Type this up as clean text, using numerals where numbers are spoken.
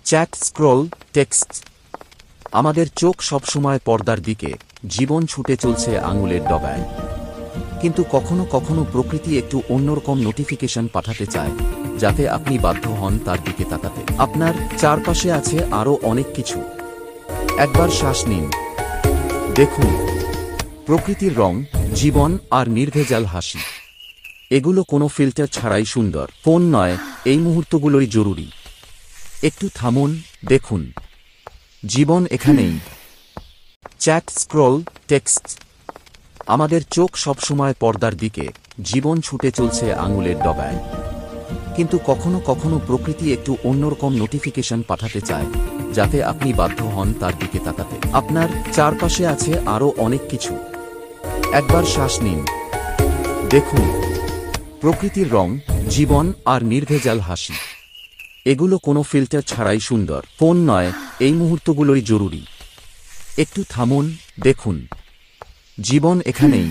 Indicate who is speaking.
Speaker 1: Chat, scroll, text. আমাদের চোখ সবসময় পর্দার দিকে, জীবন ছুটে চলছে আঙুলের ডগায়। কিন্তু কখনো কখনো প্রকৃতি একটু অন্যরকম নোটিফিকেশন পাঠাতে চায়, যাতে আপনি বাধ্য হন তার দিকে তাকাতে। আপনার চারপাশে আছে আরও অনেক কিছু। একবার শ্বাস নিন, দেখুন প্রকৃতির রং, জীবন আর নির্ভেজাল হাসি। এগুলো কোনো ফিল্টার ছাড়াই সুন্দর। ফোন নয়, এই মুহূর্তগুলোই জরুরি। একটু থামুন, দেখুন জীবন এখানেই। Chat, scroll, text. আমাদের চোখ সবসময় পর্দার দিকে, জীবন ছুটে চলছে আঙুলের ডগায়। কিন্তু কখনো কখনো প্রকৃতি একটু অন্যরকম নোটিফিকেশন পাঠাতে চায়, যাতে আপনি বাধ্য হন তার দিকে তাকাতে। আপনার চারপাশে আছে আরও অনেক কিছু। একবার শ্বাস নিন, দেখুন প্রকৃতির রং, জীবন আর নির্ভেজাল হাসি। এগুলো কোনো ফিল্টার ছাড়াই সুন্দর। ফোন নয়, এই মুহূর্তগুলোই জরুরি। একটু থামুন, দেখুন জীবন এখানেই।